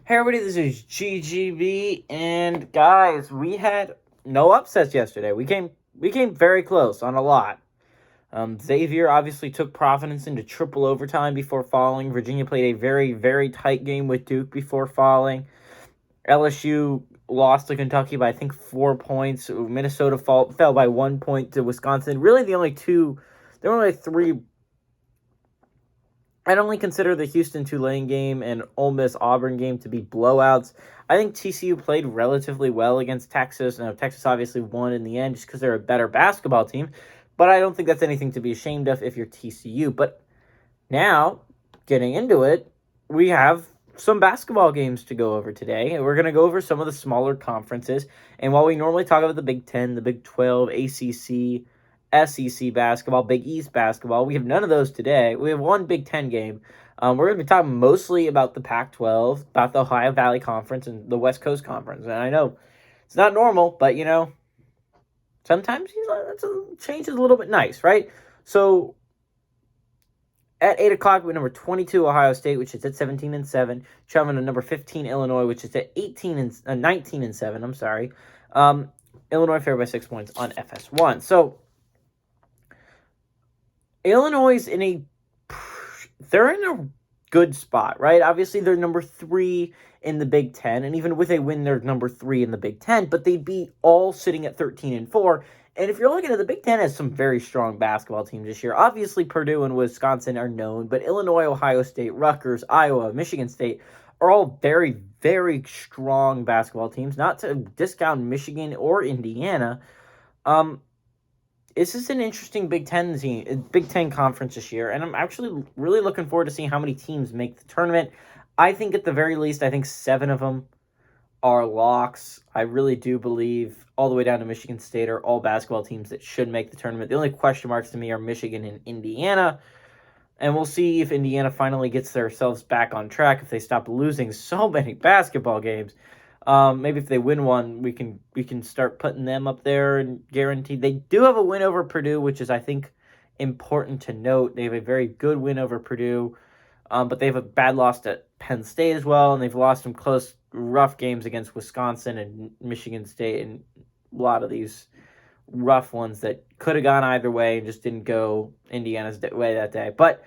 Hey everybody, this is GGB, and guys, we had no upsets yesterday. We came very close on a lot. Xavier obviously took Providence into triple overtime before falling. Virginia played a very, very tight game with Duke before falling. LSU lost to Kentucky by I think 4 points. Minnesota fell by 1 point to Wisconsin. Really, there were only three. I'd only consider the Houston-Tulane game and Ole Miss-Auburn game to be blowouts. I think TCU played relatively well against Texas. Now, Texas obviously won in the end just because they're a better basketball team, but I don't think that's anything to be ashamed of if you're TCU. But now, getting into it, we have some basketball games to go over today. We're going to go over some of the smaller conferences. And while we normally talk about the Big 10, the Big 12, ACC, SEC basketball, Big East basketball, we have none of those today. We have one Big 10 game. We're going to be talking mostly about the Pac-12, about the Ohio Valley Conference and the West Coast Conference. And I know it's not normal, but, sometimes change is a little bit nice, right? So at 8 o'clock, we have number 22, Ohio State, which is at 17-7. Traveling to number 15, Illinois, which is at 19-7. I'm sorry. Illinois favored by 6 points on FS1. So Illinois they're in a good spot, right? Obviously, they're number 3 in the Big Ten, and even with a win, they're number 3 in the Big Ten, but they'd be all sitting at 13-4. And if you're looking at the Big Ten, has some very strong basketball teams this year. Obviously, Purdue and Wisconsin are known, but Illinois, Ohio State, Rutgers, Iowa, Michigan State are all very, very strong basketball teams. Not to discount Michigan or Indiana. This is an interesting Big Ten conference this year, and I'm actually really looking forward to seeing how many teams make the tournament. I think at the very least, 7 of them are locks. I really do believe all the way down to Michigan State are all basketball teams that should make the tournament. The only question marks to me are Michigan and Indiana, and we'll see if Indiana finally gets themselves back on track if they stop losing so many basketball games. Maybe if they win one, we can start putting them up there and guaranteed. They do have a win over Purdue, which is, I think, important to note. They have a very good win over Purdue, but they have a bad loss at Penn State as well, and they've lost some close, rough games against Wisconsin and Michigan State, and a lot of these rough ones that could have gone either way and just didn't go Indiana's way that day. But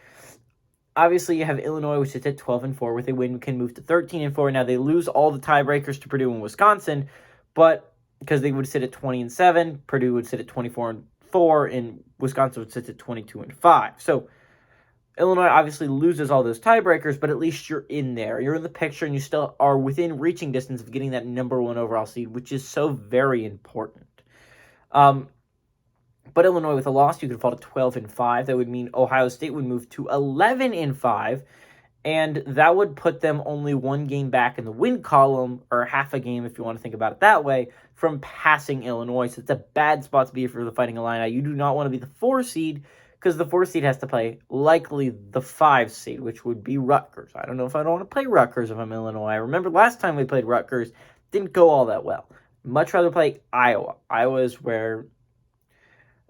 obviously, you have Illinois, which is at 12-4, with a win can move to 13-4. Now they lose all the tiebreakers to Purdue and Wisconsin, but because they would sit at 20-7, Purdue would sit at 24-4, and Wisconsin would sit at 22-5. So Illinois obviously loses all those tiebreakers, but at least you're in there. You're in the picture, and you still are within reaching distance of getting that number 1 overall seed, which is so very important. But Illinois, with a loss, you could fall to 12-5. That would mean Ohio State would move to 11-5, and that would put them only 1 game back in the win column, or half a game if you want to think about it that way, from passing Illinois. So it's a bad spot to be for the Fighting Illini. You do not want to be the 4 seed, because the 4 seed has to play likely the 5 seed, which would be Rutgers. I don't know if I don't want to play Rutgers if I'm Illinois. I remember last time we played Rutgers, didn't go all that well. Much rather play Iowa. Iowa is where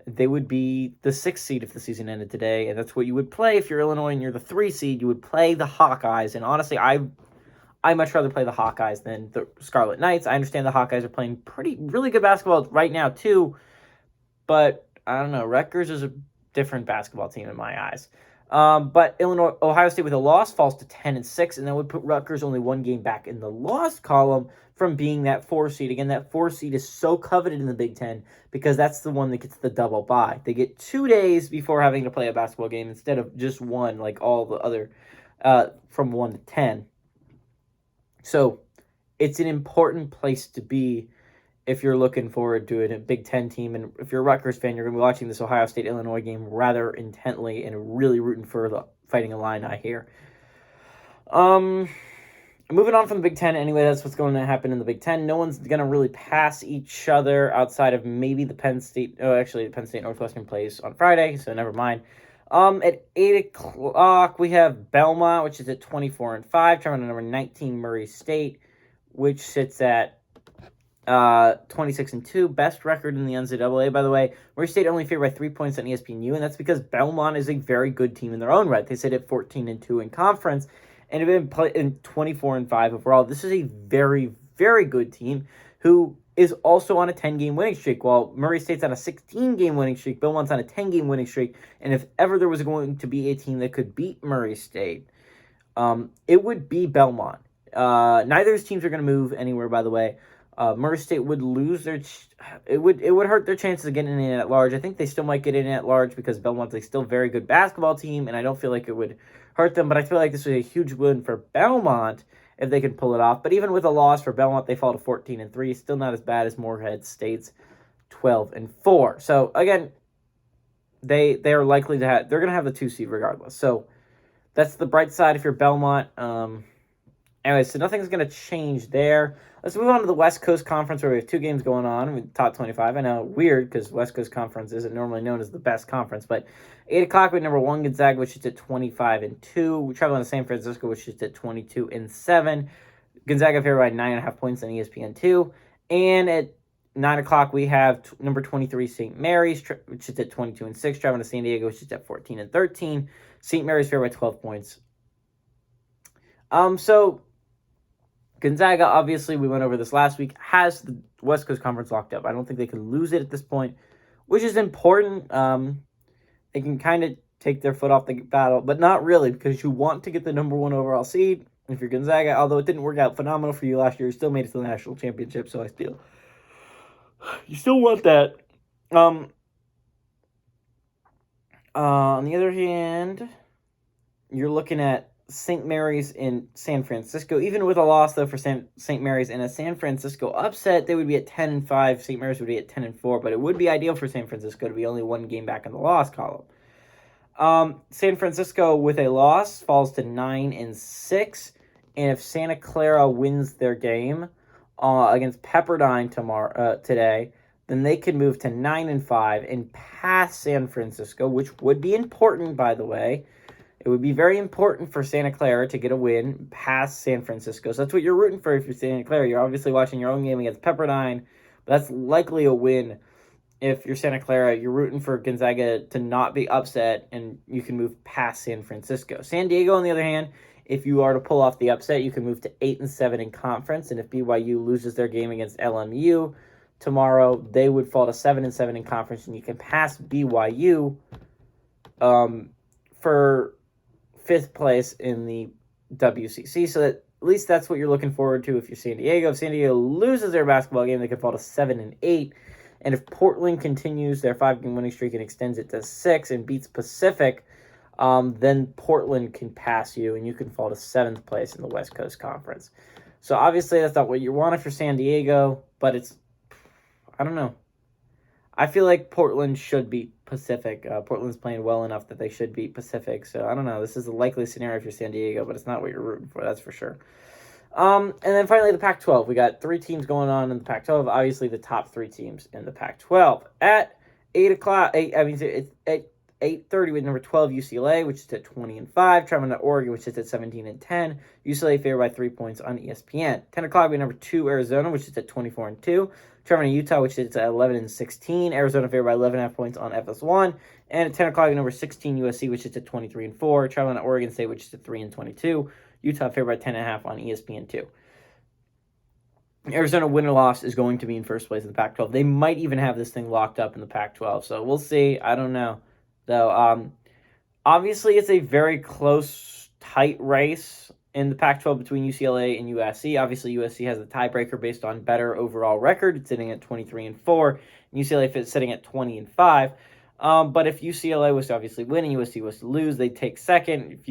they would be the 6th seed if the season ended today, and that's what you would play if you're Illinois and you're the 3 seed. You would play the Hawkeyes, and honestly, I much rather play the Hawkeyes than the Scarlet Knights. I understand the Hawkeyes are playing really good basketball right now too, but I don't know. Rutgers is a different basketball team in my eyes. But Ohio State with a loss falls to 10-6, and that would put Rutgers only 1 game back in the loss column from being that 4 seed. Again, that 4 seed is so coveted in the Big Ten because that's the one that gets the double bye. They get 2 days before having to play a basketball game instead of just 1 like all the other from 1 to 10. So it's an important place to be if you're looking forward to a Big Ten team. And if you're a Rutgers fan, you're going to be watching this Ohio State-Illinois game rather intently and really rooting for the Fighting Illini here. Moving on from the Big Ten, anyway, that's what's going to happen in the Big Ten. No one's going to really pass each other outside of maybe the Penn State. Oh, actually, the Penn State Northwestern plays on Friday, so never mind. At 8 o'clock, we have Belmont, which is at 24-5, traveling to number 19, Murray State, which sits at 26-2, best record in the NCAA, by the way. Murray State only favored by 3 points on ESPNU, and that's because Belmont is a very good team in their own right. They sit at 14-2 in conference, and have been playing 24-5 overall. This is a very, very good team who is also on a 10-game winning streak, while Murray State's on a 16-game winning streak. Belmont's on a 10-game winning streak, and if ever there was going to be a team that could beat Murray State, it would be Belmont. Neither of these teams are going to move anywhere, by the way. Murray State would lose their... It would hurt their chances of getting in at large. I think they still might get in at large because Belmont's a still very good basketball team, and I don't feel like it would hurt them, but I feel like this was a huge win for Belmont if they can pull it off. But even with a loss for Belmont, they fall to 14-3. Still not as bad as Morehead State's 12-4. So, again, they are likely to have... They're going to have the 2 seed regardless. So, that's the bright side if you're Belmont. Anyway, so nothing's going to change there. Let's move on to the West Coast Conference where we have 2 games going on with top 25. I know, weird, because West Coast Conference isn't normally known as the best conference, but 8 o'clock we have number 1 Gonzaga, which is at 25-2. We travel to San Francisco, which is at 22-7. Gonzaga favored by 9.5 points on ESPN2. And at 9 o'clock we have number 23 St. Mary's, which is at 22-6. Traveling to San Diego, which is at 14-13. St. Mary's favored by 12 points. So Gonzaga, obviously, we went over this last week, has the West Coast Conference locked up. I don't think they can lose it at this point, which is important. They can kind of take their foot off the battle, but not really, because you want to get the number 1 overall seed. If you're Gonzaga, although it didn't work out phenomenal for you last year, you still made it to the national championship, so I feel you still want that. On the other hand, you're looking at St. Mary's in San Francisco. Even with a loss, though, for St. Mary's and a San Francisco upset, they would be at 10-5. St. Mary's would be at 10-4, but it would be ideal for San Francisco to be only 1 game back in the loss column. San Francisco, with a loss, falls to 9-6, and if Santa Clara wins their game against Pepperdine today, then they could move to 9-5 and pass San Francisco, which would be important, by the way. It would be very important for Santa Clara to get a win past San Francisco. So that's what you're rooting for if you're Santa Clara. You're obviously watching your own game against Pepperdine, but that's likely a win if you're Santa Clara. You're rooting for Gonzaga to not be upset, and you can move past San Francisco. San Diego, on the other hand, if you are to pull off the upset, you can move to 8-7 in conference, and if BYU loses their game against LMU tomorrow, they would fall to 7-7 in conference, and you can pass BYU for 5th place in the WCC. So that at least that's what you're looking forward to if you're San Diego. If San Diego loses their basketball game, they could fall to 7-8. And if Portland continues their 5-game winning streak and extends it to 6 and beats Pacific, then Portland can pass you and you can fall to 7th place in the West Coast Conference. So obviously that's not what you want if you're San Diego, but it's, I don't know. I feel like Portland should beat Pacific. Portland's playing well enough that they should beat Pacific. So I don't know. This is a likely scenario if you're San Diego, but it's not what you're rooting for. That's for sure. And then finally, the Pac-12. We got 3 teams going on in the Pac-12. Obviously, the top 3 teams in the Pac-12 at 8 o'clock. It's at 8:30 with number 12 UCLA, which is at 20-5. Traveling to Oregon, which is at 17-10. UCLA favored by 3 points on ESPN. 10 o'clock with number 2 Arizona, which is at 24-2. Traveling to Utah, which is at 11-16. Arizona favored by 11.5 points on FS1. And at 10 o'clock with number 16 USC, which is at 23-4. Traveling to Oregon State, which is at 3-22. Utah favored by 10.5 on ESPN2. Arizona win or loss is going to be in first place in the Pac-12. They might even have this thing locked up in the Pac-12, so we'll see. I don't know. Though, obviously, it's a very close, tight race in the Pac-12 between UCLA and USC. Obviously, USC has the tiebreaker based on better overall record. It's sitting at 23-4. And UCLA is sitting at 20-5. But if UCLA was to obviously win and USC was to lose, they'd take second. If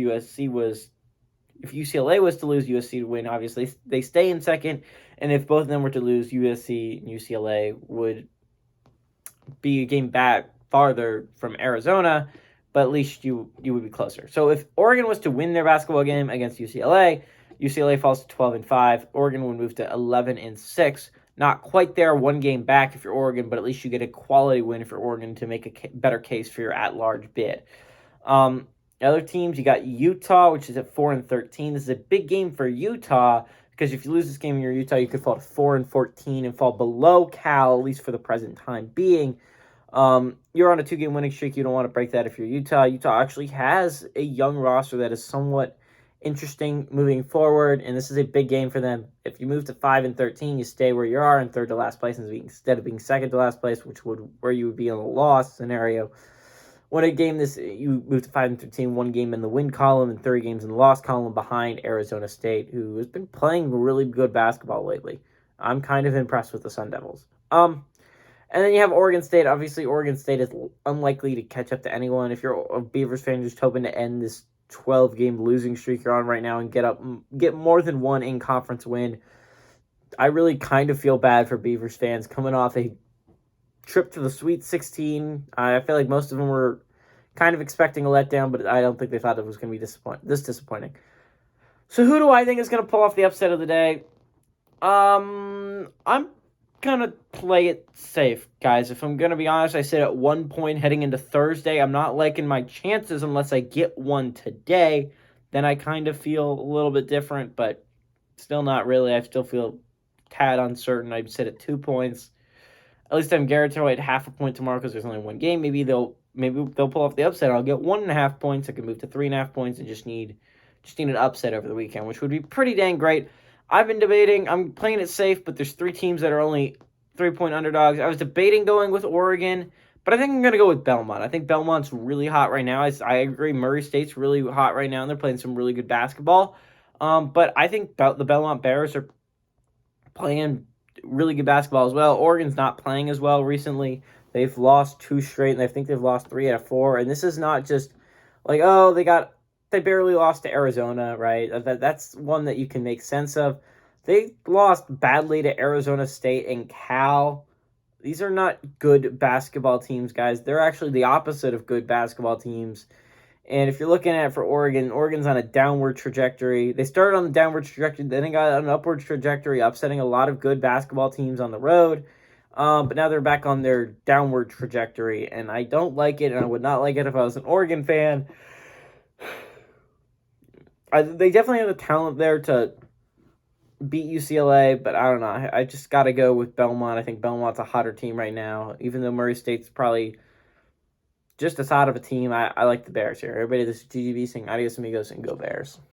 UCLA was to lose, USC to win, obviously they stay in second. And if both of them were to lose, USC and UCLA would be a game back farther from Arizona, but at least you would be closer. So if Oregon was to win their basketball game against UCLA, UCLA falls to 12-5. Oregon would move to 11-6. Not quite there, 1 game back if you're Oregon, but at least you get a quality win if you're Oregon to make a better case for your at-large bid. Other teams, you got Utah, which is at 4-13. This is a big game for Utah because if you lose this game and you're Utah, you could fall to 4-14 and fall below Cal, at least for the present time being. You're on a 2-game winning streak. You don't want to break that if you're Utah. Utah actually has a young roster that is somewhat interesting moving forward, and this is a big game for them. If you move to 5-13, you stay where you are in third to last place instead of being second to last place, where you would be in a loss scenario. When a game you move to 5-13, one game in the win column and 3 games in the loss column behind Arizona State, who has been playing really good basketball lately. I'm kind of impressed with the Sun Devils. And then you have Oregon State. Obviously, Oregon State is unlikely to catch up to anyone. If you're a Beavers fan just hoping to end this 12-game losing streak you're on right now and get more than one in-conference win, I really kind of feel bad for Beavers fans coming off a trip to the Sweet 16. I feel like most of them were kind of expecting a letdown, but I don't think they thought it was going to be this disappointing. So who do I think is going to pull off the upset of the day? I'm gonna play it safe, guys. If I'm gonna be honest, I said at 1 point heading into Thursday, I'm not liking my chances unless I get one today. Then I kind of feel a little bit different, but still not really. I still feel tad uncertain. I'd sit at 2 points. At least I'm guaranteed half a point tomorrow because there's only one game. Maybe they'll pull off the upset. I'll get 1.5 points. I can move to 3.5 points and just need an upset over the weekend, which would be pretty dang great. I've been debating. I'm playing it safe, but there's 3 teams that are only 3-point underdogs. I was debating going with Oregon, but I think I'm going to go with Belmont. I think Belmont's really hot right now. I agree. Murray State's really hot right now, and they're playing some really good basketball. But I think the Belmont Bears are playing really good basketball as well. Oregon's not playing as well recently. They've lost 2 straight, and I think they've lost 3 out of 4. And this is not just like, oh, they barely lost to Arizona, right? That's one that you can make sense of. They lost badly to Arizona State and Cal. These are not good basketball teams, guys. They're actually the opposite of good basketball teams. And if you're looking at it for Oregon, Oregon's on a downward trajectory. They started on the downward trajectory, then they got an upward trajectory, upsetting a lot of good basketball teams on the road. But now they're back on their downward trajectory, and I don't like it, and I would not like it if I was an Oregon fan. They definitely have the talent there to beat UCLA, but I don't know. I just got to go with Belmont. I think Belmont's a hotter team right now, even though Murray State's probably just as hot of a team. I like the Bears here. Everybody, this is GGB saying adios amigos and go Bears.